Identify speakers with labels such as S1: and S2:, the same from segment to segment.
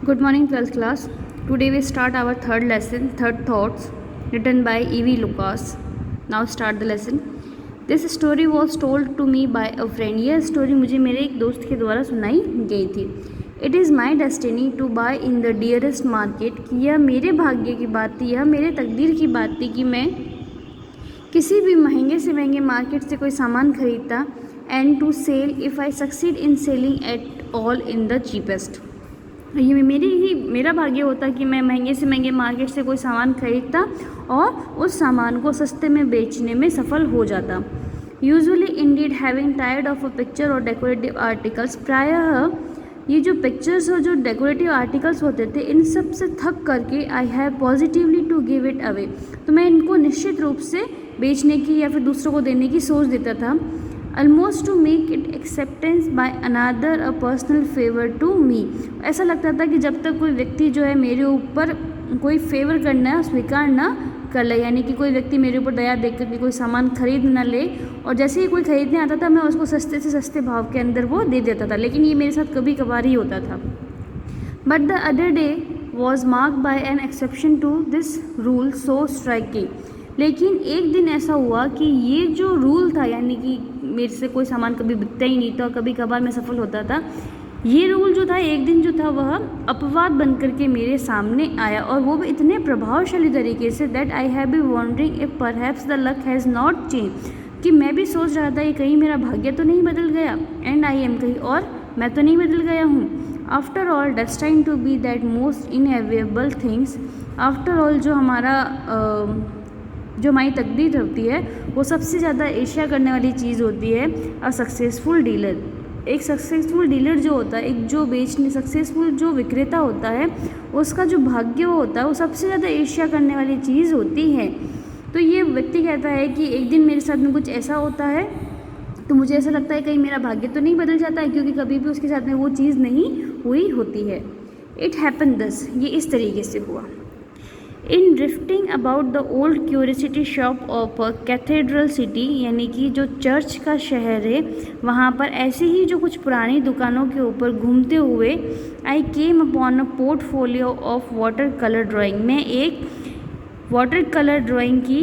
S1: Good morning, 12th class. Today we start our third lesson, Third Thoughts, written by E.V. Lucas. Now start the lesson. This story was told to me by a friend. यह story मुझे मेरे एक दोस्त के द्वारा सुनाई गई थी. It is my destiny to buy in the dearest market. कि यह मेरे भाग्य की बात थी, यह मेरे तकदीर की बात थी कि मैं किसी भी महंगे से महंगे मार्केट से कोई सामान खरीदता and to sell if I succeed in selling at all in the cheapest. ये मेरा भाग्य होता कि मैं महंगे से महंगे मार्केट से कोई सामान खरीदता और उस सामान को सस्ते में बेचने में सफल हो जाता. Usually Indeed having tired of a picture और डेकोरेटिव आर्टिकल्स. प्रायः ये जो पिक्चर्स और जो डेकोरेटिव आर्टिकल्स होते थे इन सब से थक करके I have positively to give it away. तो मैं इनको निश्चित रूप से बेचने की या फिर दूसरों को देने की सोच देता था. Almost to make it acceptance by another a personal favor to me. ऐसा लगता था कि जब तक कोई व्यक्ति जो है मेरे ऊपर कोई फेवर करना स्वीकार ना कर ले, यानी कि कोई व्यक्ति मेरे ऊपर दया देख कर के कोई सामान खरीद ना ले, और जैसे ही कोई खरीदने आता था मैं उसको सस्ते से सस्ते भाव के अंदर वो दे देता था. लेकिन ये मेरे साथ कभी कभार ही होता था. But the other day was marked by an exception to this rule so striking. लेकिन एक दिन ऐसा हुआ कि ये जो रूल था, यानी कि मेरे से कोई सामान कभी बिकता ही नहीं था और कभी कभार मैं सफल होता था, ये रूल जो था एक दिन जो था वह अपवाद बन करके मेरे सामने आया, और वो भी इतने प्रभावशाली तरीके से that I have be wondering if perhaps the luck has not change. कि मैं भी सोच रहा था कि कहीं मेरा भाग्य तो नहीं बदल गया, एंड आई एम कहीं और मैं तो नहीं बदल गया हूँ. After all destined to be that most inevitable things. After all जो हमारी तकदीर होती है वो सबसे ज़्यादा ईर्ष्या करने वाली चीज़ होती है अ सक्सेसफुल डीलर. एक सक्सेसफुल डीलर जो होता है, एक जो सक्सेसफुल जो विक्रेता होता है, उसका जो भाग्य होता है वो सबसे ज़्यादा ईर्ष्या करने वाली चीज़ होती है. तो ये व्यक्ति कहता है कि एक दिन मेरे साथ में कुछ ऐसा होता है तो मुझे ऐसा लगता है कहीं मेरा भाग्य तो नहीं बदल जाता है, क्योंकि कभी भी उसके साथ में वो चीज़ नहीं हुई होती है. इट हैपन दस. ये इस तरीके से हुआ. In drifting about the old curiosity shop of a cathedral city, यानी कि जो चर्च का शहर है वहाँ पर ऐसे ही जो कुछ पुरानी दुकानों के ऊपर घूमते हुए I came upon a portfolio of water colour drawing. मैं एक वाटर कलर ड्राइंग की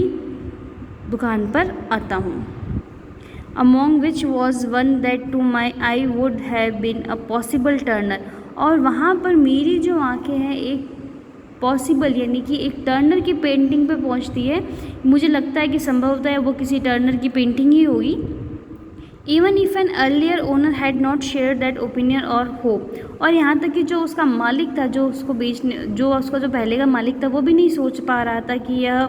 S1: दुकान पर आता हूँ. Among which was one that to my I would have been a possible Turner. और वहाँ पर मेरी जो आँखें हैं एक पॉसिबल, यानी कि एक टर्नर की पेंटिंग पे पहुंचती है. मुझे लगता है कि संभवतः वो किसी टर्नर की पेंटिंग ही होगी. Even if an earlier owner had not share that opinion और होप. और यहाँ तक कि जो उसका मालिक था, जो उसका जो पहले का मालिक था, वो भी नहीं सोच पा रहा था कि यह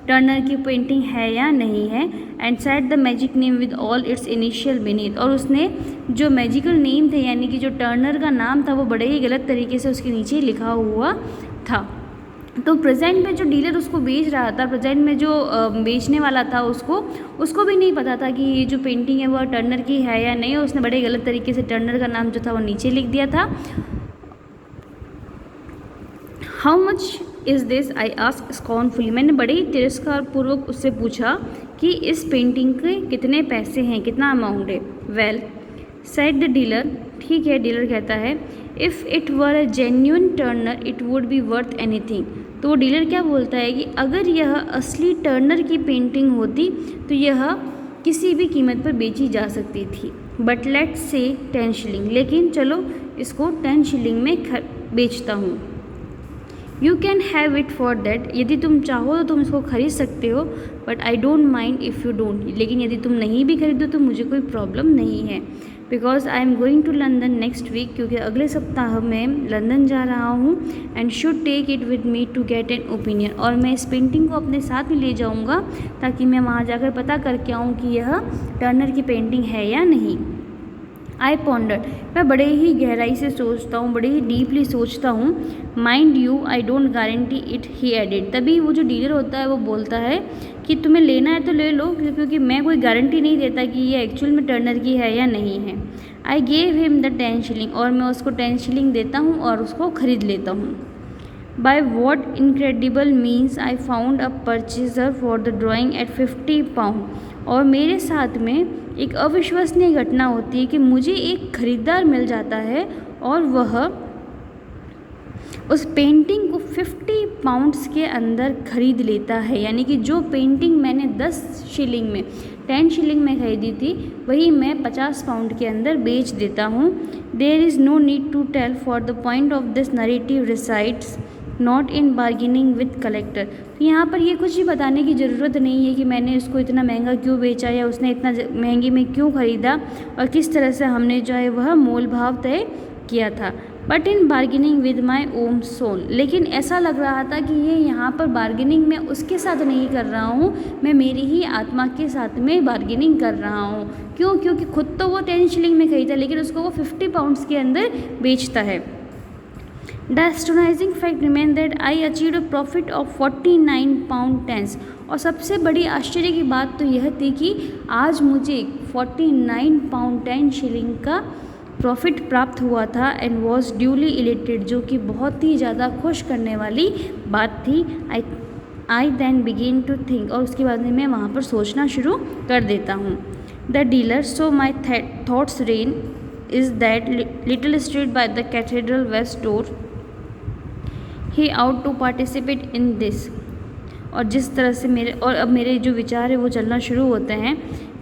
S1: टर्नर की पेंटिंग है या नहीं है. And set the magic name with all it's initial beneath. और उसने जो मैजिकल नेम थे, यानी कि जो टर्नर का नाम था, वो बड़े ही गलत तरीके से उसके नीचे लिखा हुआ था. तो प्रेजेंट में जो डीलर उसको बेच रहा था, प्रेजेंट में जो बेचने वाला था, उसको भी नहीं पता था कि ये जो पेंटिंग है वो टर्नर की है या नहीं. उसने बड़े गलत तरीके से टर्नर का नाम जो था वो नीचे लिख दिया था. How much is this, I ask scornfully. मैंने बड़े ही तिरस्कार पूर्वक उससे पूछा कि इस पेंटिंग के कितने पैसे हैं, कितना अमाउंट है. Well said the dealer. ठीक है, डीलर कहता है, if it were a genuine Turner it would be worth anything. तो वो डीलर क्या बोलता है कि अगर यह असली टर्नर की पेंटिंग होती तो यह किसी भी कीमत पर बेची जा सकती थी. But let's say 10 shilling. लेकिन चलो इसको 10 शिलिंग में बेचता हूँ. You can have it for that. यदि तुम चाहो तो तुम इसको खरीद सकते हो. But I don't mind if you don't. लेकिन यदि तुम नहीं भी खरीदो तो मुझे कोई प्रॉब्लम नहीं है. Because I am going to London next week. क्योंकि अगले सप्ताह मैं लंदन जा रहा हूँ. And should take it with me to get an opinion. और मैं इस पेंटिंग को अपने साथ में ले जाऊँगा ताकि मैं वहाँ जाकर पता करके आऊँ कि यह टर्नर की पेंटिंग है या नहीं. आई पॉन्डर. मैं बड़े ही गहराई से सोचता हूँ, बड़े ही डीपली सोचता हूँ. Mind you I don't guarantee it, he added. तभी वो जो डीलर होता है वो बोलता है कि तुम्हें लेना है तो ले लो, क्योंकि मैं कोई गारंटी नहीं देता कि ये एक्चुअल में टर्नर की है या नहीं है. I gave him the 10 shilling. और मैं उसको 10 शिलिंग देता हूँ और उसको ख़रीद लेता हूँ. By what incredible means I found a purchaser for the drawing at 50 pound. और मेरे साथ में एक अविश्वसनीय घटना होती है कि मुझे एक ख़रीदार मिल जाता है और वह उस पेंटिंग को 50 पाउंड्स के अंदर खरीद लेता है। यानी कि जो पेंटिंग मैंने 10 शिलिंग में 10 शिलिंग में खरीदी थी वही मैं 50 पाउंड के अंदर बेच देता हूँ। There is no need to tell for the point of this narrative resides not in bargaining with collector. तो यहाँ पर ये कुछ भी बताने की ज़रूरत नहीं है कि मैंने उसको इतना महंगा क्यों बेचा या उसने इतना महंगी में क्यों ख़रीदा और किस तरह से हमने जो है वह मोल भाव तय किया था। But in bargaining with my own soul, लेकिन ऐसा लग रहा था कि ये यहाँ पर बार्गेनिंग मैं उसके साथ नहीं कर रहा हूँ, मैं मेरी ही आत्मा के साथ में बार्गेनिंग कर रहा हूँ। क्यों? क्योंकि खुद तो वो 10 शिलिंग में खरीदा लेकिन उसको वो 50 पाउंड्स के अंदर बेचता है। The astonishing fact remain that I achieved a profit of 49 pound 10। और सबसे बड़ी आश्चर्य की बात तो यह थी कि आज मुझे 49 पाउंड 10 शिलिंग का प्रॉफिट प्राप्त हुआ था एंड वॉज ड्यूली इलेटेड, जो कि बहुत ही ज़्यादा खुश करने वाली बात थी। आई दैन बिगिन टू थिंक, और उसके बाद में मैं वहाँ पर सोचना शुरू कर देता हूँ। The dealer so my thoughts ran is that little street by the cathedral west door he ought to participate in this. और जिस तरह से अब मेरे जो विचार है वो चलना शुरू होते हैं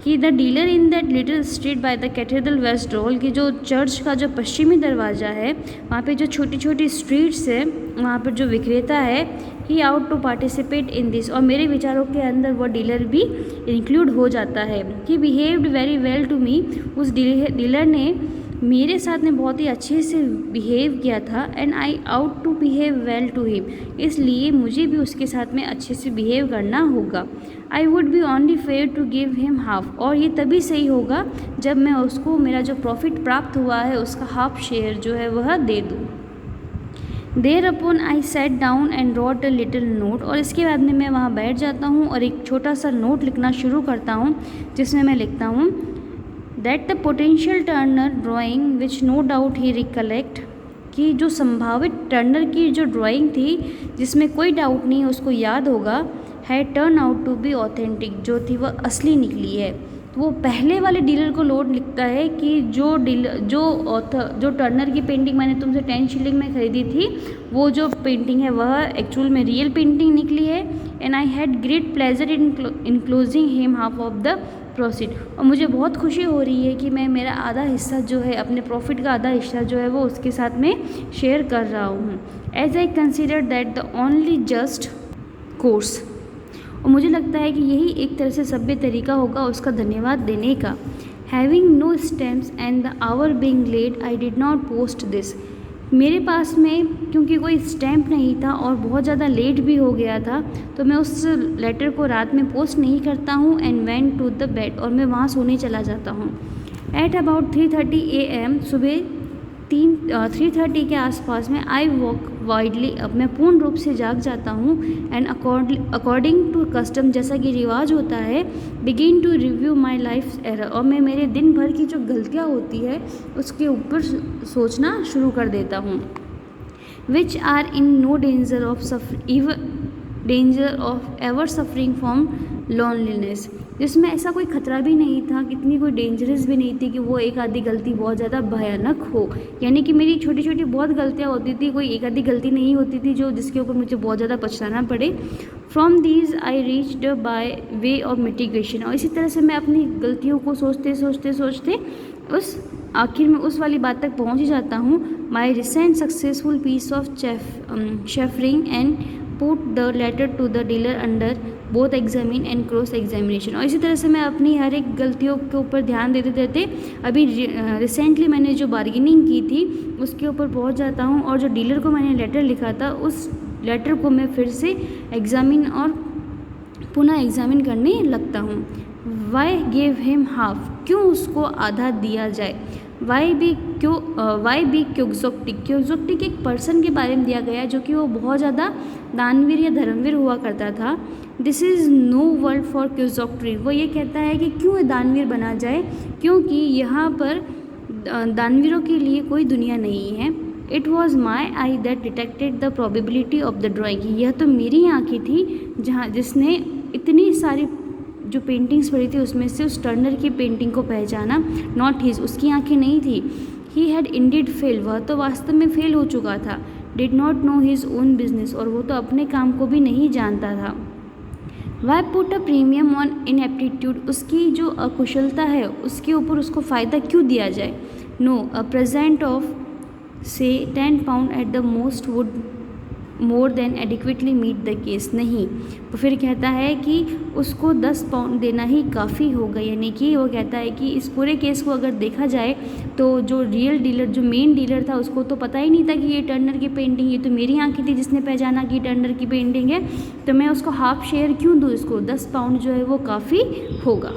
S1: कि the dealer in that little street by the cathedral west door, की जो चर्च का जो पश्चिमी दरवाज़ा है वहाँ पे जो छोटी छोटी स्ट्रीट्स है वहाँ पर जो विक्रेता है he ought to participate in this. और मेरे विचारों के अंदर वो डीलर भी इंक्लूड हो जाता है। He behaved very well to me, उस डीलर ने मेरे साथ में बहुत ही अच्छे से बिहेव किया था and I ought to behave well to him, इसलिए मुझे भी उसके साथ में अच्छे से बिहेव करना होगा। I would be only fair to give him half, और ये तभी सही होगा जब मैं उसको मेरा जो प्रॉफिट प्राप्त हुआ है उसका हाफ शेयर जो है वह दे दूँ। Thereupon I set down and wrote a little note, और इसके बाद में मैं वहाँ बैठ जाता हूँ और एक छोटा सा नोट लिखना शुरू करता हूँ जिसमें मैं लिखता हूँ that the potential Turner drawing which no doubt he recollect, कि जो संभावित टर्नर की जो ड्राइंग थी जिसमें कोई डाउट नहीं उसको याद होगा, है turn out to be authentic, जो थी वह असली निकली है। तो वो पहले वाले डीलर को लोड लिखता है कि जो टर्नर की पेंटिंग मैंने तुमसे 10 शिलिंग में खरीदी थी वो जो पेंटिंग है वह एक्चुअल में रियल पेंटिंग निकली है। And I had great pleasure in closing him half of the proceed, और मुझे बहुत खुशी हो रही है कि मैं मेरा आधा हिस्सा जो है अपने प्रॉफिट का आधा हिस्सा जो है वो उसके साथ में शेयर कर रहा हूँ। As I consider that the only just course, और मुझे लगता है कि यही एक तरह से सभ्य तरीका होगा उसका धन्यवाद देने का। Having no stamps and the hour being late I did not post this, मेरे पास में क्योंकि कोई स्टैम्प नहीं था और बहुत ज़्यादा लेट भी हो गया था तो मैं उस लेटर को रात में पोस्ट नहीं करता हूँ। And went to the bed, और मैं वहाँ सोने चला जाता हूँ। एट अबाउट 3:30 AM, सुबह 3:30 के आसपास में आई वॉक वाइडली, अब मैं पूर्ण रूप से जाग जाता हूँ। एंड अकॉर्डिंग टू कस्टम, जैसा कि रिवाज होता है, begin to review my life error, और मैं मेरे दिन भर की जो गलतियाँ होती है उसके ऊपर सोचना शुरू कर देता हूँ। Which are in no danger of ever suffering from loneliness, जिसमें ऐसा कोई खतरा भी नहीं था, कितनी कोई डेंजरस भी नहीं थी कि वो एक आधी गलती बहुत ज़्यादा भयानक हो। यानी कि मेरी छोटी छोटी बहुत गलतियाँ होती थी, कोई एक आधी गलती नहीं होती थी जिसके ऊपर मुझे बहुत ज़्यादा पछताना पड़े। From these I reached by way of mitigation, और इसी तरह से मैं अपनी गलतियों को सोचते उस आखिर में उस वाली बात तक पहुँच ही जाता हूँ। My recent successful piece of chaffering and put the letter to the dealer under both examine and cross examination, और इसी तरह से मैं अपनी हर एक गलतियों के ऊपर ध्यान देते अभी रिसेंटली मैंने जो बार्गेनिंग की थी उसके ऊपर पहुंच जाता हूं, और जो डीलर को मैंने लेटर लिखा था उस लेटर को मैं फिर से एग्जामिन और पुनः एग्जामिन करने लगता हूं। वाई गिव हिम हाफ, क्यों उसको आधा दिया जाए। वाई बी क्योक्सोक्टिक एक पर्सन के बारे में दिया गया जो कि वो बहुत ज़्यादा दानवीर या धर्मवीर हुआ करता था। This is no world for quixotry, वो ये कहता है कि क्यों दानवीर बना जाए, क्योंकि यहाँ पर दानवीरों के लिए कोई दुनिया नहीं है। It was my I that detected the probability of the drawing, यह तो मेरी आँखें थी जिसने इतनी सारी जो पेंटिंग्स पढ़ी थी उसमें से उस टर्नर की पेंटिंग को पहचाना। नॉट हिज, उसकी आंखें नहीं थी। ही हैड इंडीड फेल, वह तो वास्तव में फेल हो चुका था। Did not know his own business, और वो तो अपने काम को भी नहीं जानता था। Why put a premium on ineptitude, उसकी जो अकुशलता है उसके ऊपर उसको फ़ायदा क्यों दिया जाए। No, a present of say 10 pound at the most would more than adequately meet the case, नहीं। तो फिर कहता है कि उसको 10 पाउंड देना ही काफ़ी होगा, यानी कि वो कहता है कि इस पूरे केस को अगर देखा जाए तो जो रियल डीलर, जो मेन डीलर था, उसको तो पता ही नहीं था कि ये टर्नर की पेंटिंग, ये तो मेरी आंखें थी जिसने पहचाना कि टर्नर की पेंटिंग है, तो मैं उसको हाफ शेयर क्यों दूँ, इसको 10 पाउंड जो है वो काफ़ी होगा।